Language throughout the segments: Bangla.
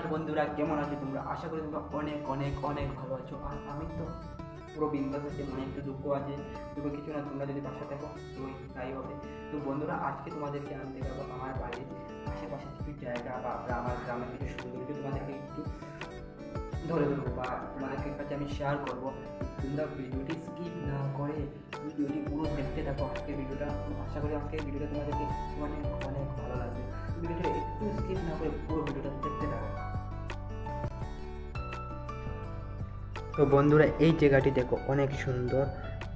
নমস্কার বন্ধুরা, কেমন আছো তোমরা? আশা করি তোমরা অনেক অনেক অনেক ভালো আছো। আর আমি তো পুরো বিন্দাস আছি, মানে একটু দুঃখ আছে, দুঃখ কিছু না, তোমরা যদি বাসা থাকো তো তাই হবে। তো বন্ধুরা, আজকে তোমাদেরকে আনতে যাবো আমার বাড়ির আশেপাশে কিছু জায়গা বা আমার গ্রামের কিছু সৌন্দর্য তোমাদেরকে একটু ধরে ধরবো বা তোমাদেরকে কাছে আমি শেয়ার করবো। তোমরা ভিডিওটি স্কিপ না করে ভিডিওটি পুরো দেখতে থাকো। আজকের ভিডিওটা, আশা করি আজকের ভিডিওটা তোমাদেরকে অনেক অনেক ভালো লাগবে। ভিডিওটা একটু স্কিপ না করে পুরো ভিডিওটা দেখতে থাকো। তো বন্ধুরা, এই জায়গাটি দেখো অনেক সুন্দর,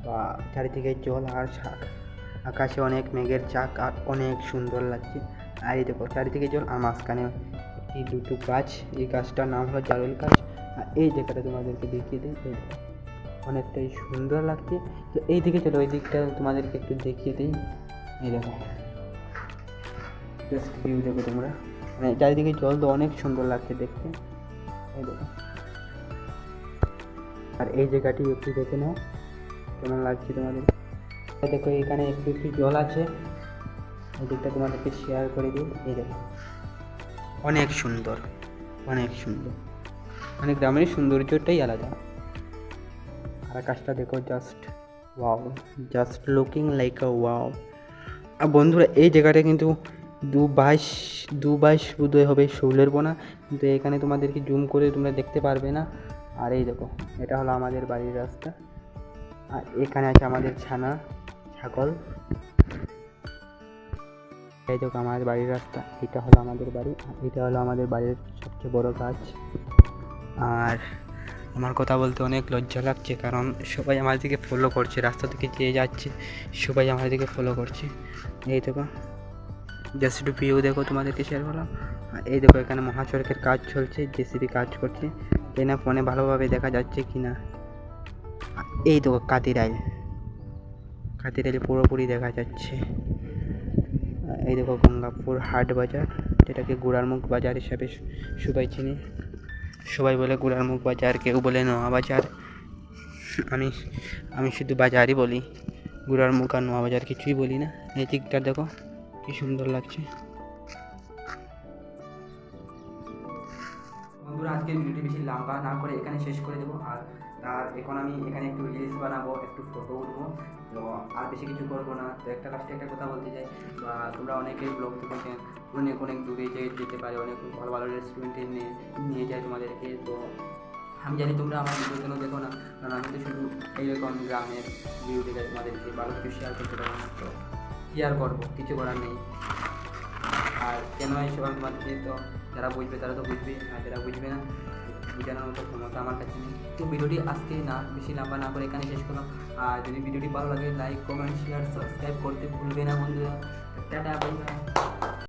বা চারিদিকে জল আর আকাশে অনেক মেঘের চাক, আর অনেক সুন্দর লাগছে। আর এই দেখো চারিদিকে জল, আর মাঝখানে একটি দুটো গাছ, এই গাছটার নাম হলো জারুল গাছ। আর এই জায়গাটা তোমাদেরকে দেখিয়ে দিই, এই দেখো অনেকটাই সুন্দর লাগছে। তো এই দিকে চলো, ওই দিকটা তোমাদেরকে একটু দেখিয়ে দিই। এই দেখো জাস্ট ভিউ দেখো তোমরা, মানে চারিদিকে জল তো অনেক সুন্দর লাগছে দেখতে। এই দেখো, আর এই জায়গাটি একটু দেখে নাও কেমন লাগছে তোমাদের। দেখো এখানে একটু একটু জল আছে, এই দিকটা তোমাদেরকে শেয়ার করে দিই। এই দেখো অনেক সুন্দর, অনেক সুন্দর, মানে গ্রামের সৌন্দর্যটাই আলাদা। আর আকাশটা দেখো, just wow, just looking like a wow. আর বন্ধুরা, এই জায়গাটা কিন্তু দু বাইশ বোধহয় হবে, শৌলের বোনা, কিন্তু এখানে তোমাদেরকে জুম করে তোমরা দেখতে পারবে না। আর এই দেখো, এটা হলো আমাদের বাড়ির রাস্তা, আর এখানে আছে আমাদের ছাগল। এই দেখো আমাদের বাড়ির রাস্তা, এটা হলো আমাদের বাড়ি, এটা হলো আমাদের বাড়ির সবচেয়ে বড় গাছ। আর আমার কথা বলতে অনেক লজ্জা লাগছে, কারণ সবাই আমার দিকে ফলো করছে, রাস্তা থেকে যে যাচ্ছে সবাই আমার দিকে ফলো করছে। এই দেখো জাস্ট একটু ভিউ দেখো, তোমাদেরকে শেয়ার করলাম। আর এই দেখো এখানে মহাসড়কের কাজ চলছে, জেসিবি কাজ করছে, তাই না ফোনে ভালোভাবে দেখা যাচ্ছে কি না। এই দেখো কাতিরাইল পুরোপুরি দেখা যাচ্ছে। এই দেখো গঙ্গাপুর হাট বাজার, যেটাকে গুড়ারমুখ বাজার হিসাবে সবাই চিনি। সবাই বলে গুড়ারমুখ বাজার, কেউ বলে নোয়া বাজার। আমি শুধু বাজারই বলি, গুড়ারমুখ আর নোয়া বাজার কিছুই বলি না। এই দিকটা দেখো কি সুন্দর লাগছে। বন্ধুরা, আজকের ভিডিওটি বেশি লম্বা না করে এখানে শেষ করে দেবো। আর এখন আমি এখানে একটু রিলস বানাবো, একটু ফটো উঠবো, তো আর বেশি কিছু করবো না। তো লাস্টে একটা কথা বলতে চাই, বা তোমরা অনেকেই ব্লগ থেকে অনেক অনেক দূরে যেতে পারে, অনেক ভালো ভালো রেস্টুরেন্টে নিয়ে যায় তোমাদেরকে। তো আমি জানি তোমরা আমার ভিডিও কেন দেখো না, কারণ আমি তো শুধু এইরকম গ্রামের ভিউ দেখে তোমাদেরকে ভালো কিছু শেয়ার করতে পারবো না। তো শেয়ার করবো, কিছু করার নেই। আর কেন এইসব আমি তোমাদেরকে, তো যারা বুঝবে তারা তো বুঝবে, আর যারা বুঝবে না বোঝানোর মতো ক্ষমতা আমার কাছে নেই। তো ভিডিওটি আজকে না বেশি লম্বা না করে এখানে শেষ করলাম। আর যদি ভিডিওটি ভালো লাগে লাইক কমেন্ট শেয়ার সাবস্ক্রাইব করতে ভুলবে না বন্ধুরা। Tata, bye bye.